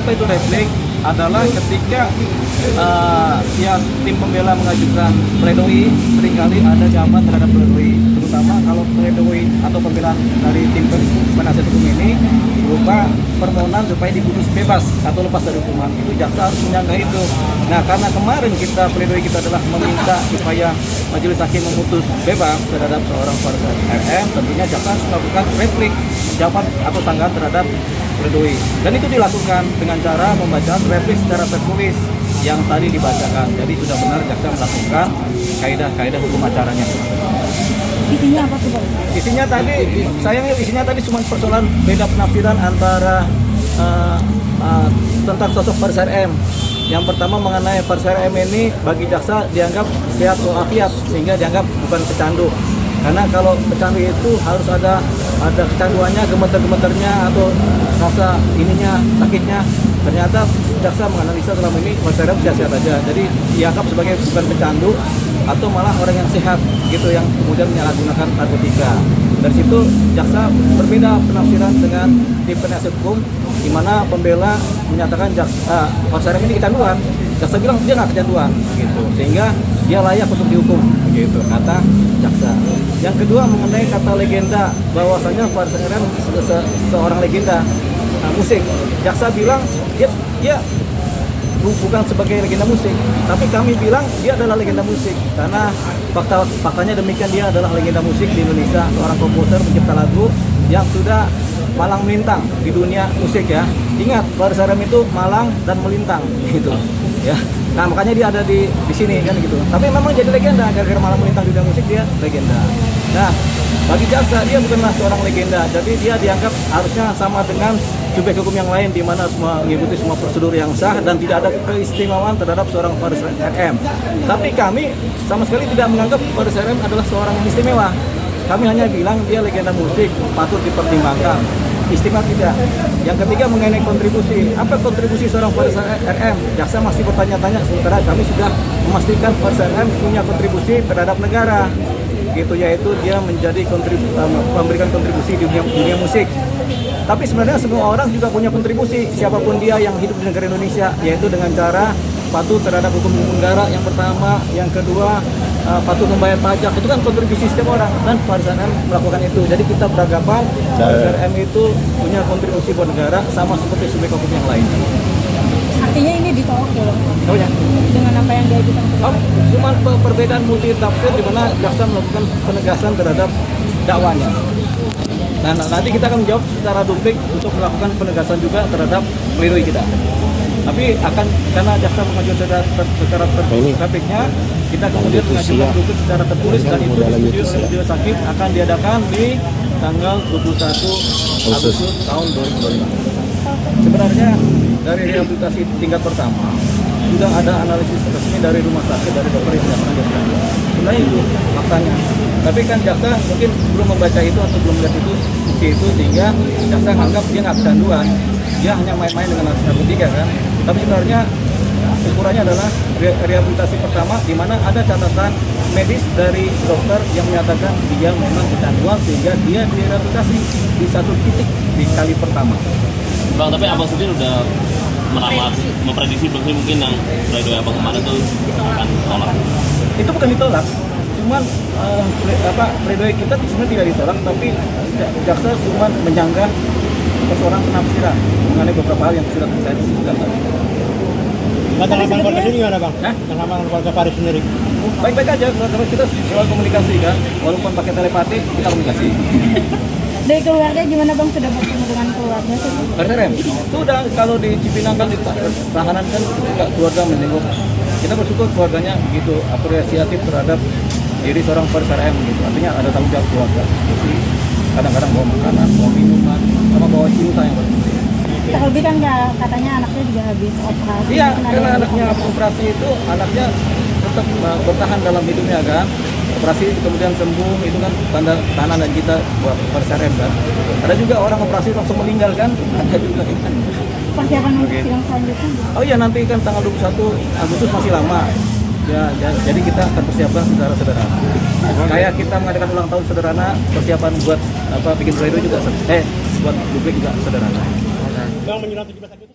Apa itu replik? Adalah ketika ya tim pembela mengajukan pledoi, seringkali ada jawaban terhadap pledoi, terutama kalau pledoi atau pembelaan dari tim penasihat hukum ini berupa permohonan supaya diputus bebas atau lepas dari hukuman. Itu jaksa harus menyanggah itu. Nah, karena kemarin pledoi kita adalah meminta supaya majelis hakim memutus bebas terhadap seorang warga RM, tentunya jaksa harus melakukan replik jawaban atau sanggahan terhadap pledoi. Dan itu dilakukan dengan cara membaca replik secara tertulis yang tadi dibacakan. Jadi sudah benar jaksa melakukan kaidah-kaidah hukum acaranya. Isinya apa tuh, Bang? Isinya tadi cuma persoalan beda penafsiran antara tentang sosok Faris RM. Yang pertama mengenai Faris RM ini bagi jaksa dianggap sehat walafiat, sehingga dianggap bukan pecandu. Karena kalau pecandu itu harus ada kecanduannya, gemeter-gemeternya atau rasa ininya, sakitnya. Ternyata jaksa menganalisa selama ini Faris RM sehat-sehat aja. Jadi dianggap sebagai bukan pecandu atau malah orang yang sehat gitu, yang kemudian menyalahgunakan narkotika. Dari situ jaksa berbeda penafsiran dengan tim penasihat hukum, di mana pembela menyatakan Faris RM ini kecanduan, jaksa bilang dia nggak kecanduan gitu, sehingga dia layak untuk dihukum gitu kata jaksa. Yang kedua mengenai kata legenda, bahwasanya Faris RM seorang legenda musik, jaksa bilang dia bukan sebagai legenda musik, tapi kami bilang dia adalah legenda musik karena faktanya demikian, dia adalah legenda musik di Indonesia, seorang komposer pencipta lagu yang sudah malang melintang di dunia musik ya. Ingat, Faris RM itu malang dan melintang gitu ya. Nah, makanya dia ada di sini kan gitu. Tapi memang jadi legenda gara-gara malang melintang di dunia musik, dia legenda. Nah, bagi jaksa dia bukanlah seorang legenda, jadi dia dianggap harusnya sama dengan subjek hukum yang lain, di mana semua mengikuti semua prosedur yang sah dan tidak ada keistimewaan terhadap seorang Faris RM. Tapi kami sama sekali tidak menganggap Faris RM adalah seorang yang istimewa. Kami hanya bilang dia legenda musik, patut dipertimbangkan. Istimewa tidak. Yang ketiga mengenai kontribusi. Apa kontribusi seorang Faris RM? Jaksa masih bertanya-tanya, sementara kami sudah memastikan Faris RM punya kontribusi terhadap negara. Gitu, yaitu dia menjadi memberikan kontribusi di dunia musik. Tapi sebenarnya semua orang juga punya kontribusi, siapapun dia yang hidup di negara Indonesia, yaitu dengan cara patuh terhadap hukum negara yang pertama, yang kedua patuh membayar pajak. Itu kan kontribusi setiap orang, dan Faris RM melakukan itu. Jadi kita beranggapan Faris RM itu punya kontribusi buat negara sama seperti subjek hukum yang lain. Artinya ini ditolak ya, Bang? Oh ya? Dengan apa yang diajukan ke Cuma perbedaan multi tafsir di mana jaksa melakukan penegasan terhadap dakwanya. Nah, nanti kita akan menjawab secara duplik untuk melakukan penegasan juga terhadap pledoi kita. Tapi karena jaksa mengajukan secara tertulisnya, kita kemudian mengajukan duplik secara tertulis, dan itu di studio sakit akan diadakan di tanggal 21 Agustus tahun 2025. Sebenarnya dari rehabilitasi tingkat pertama sudah ada analisis resmi dari rumah sakit, dari dokter yang sudah pernah dilakukan. Sebenarnya itu faktanya. Tapi kan jaksa mungkin belum membaca itu atau belum melihat itu bukti itu, sehingga jaksa menganggap dia nggak kecanduan, dia hanya main-main dengan narkotika kan. Tapi sebenarnya ukurannya adalah rehabilitasi pertama, di mana ada catatan medis dari dokter yang menyatakan dia memang kecanduan, sehingga dia direhabilitasi di satu titik di kali pertama. Bang, tapi abang sendiri udah memprediksi mungkin yang pledoi abang kemarin tuh akan tolak? Itu bukan ditolak, cuman pledoi kita sebenarnya tidak ditolak, tapi jaksa cuma menyanggah persoalan penafsiran mengenai beberapa hal yang sudah saya sebutkan tadi. Tanggapan keluarga sendiri gimana, Bang? Tanggapan keluarga Faris sendiri? Baik-baik aja, karena kita selalu komunikasi kan, walaupun pakai telepati kita komunikasi. Dari keluarga gimana, Bang? Sudah bertemu dengan keluarga sih? Faris RM sudah, kalau di Cipinang kan di tahanan kan juga keluarga menjenguk. Kita bersyukur keluarganya begitu apresiatif terhadap diri seorang Faris RM gitu. Artinya ada tanggung jawab keluarga. Jadi kadang-kadang bawa makanan, bawa minuman, sama bawa cinta yang berarti. Terlebih kan katanya anaknya juga habis operasi. Iya, karena anaknya operasi itu, anaknya tetap bertahan dalam hidupnya kan. Operasi kemudian sembuh, itu kan tanda tahanan kita buat Faris RM kan. Ada juga orang operasi langsung meninggal kan, ada juga kan. Persiapan untuk sidang selanjutnya? Oh iya, nanti kan tanggal 21 Agustus masih lama. Ya, jadi kita akan persiapkan secara sederhana. Kayak kita mengadakan ulang tahun sederhana, persiapan buat bikin pledoi juga buat publik juga sederhana. Bang, menjelang 17 Agustus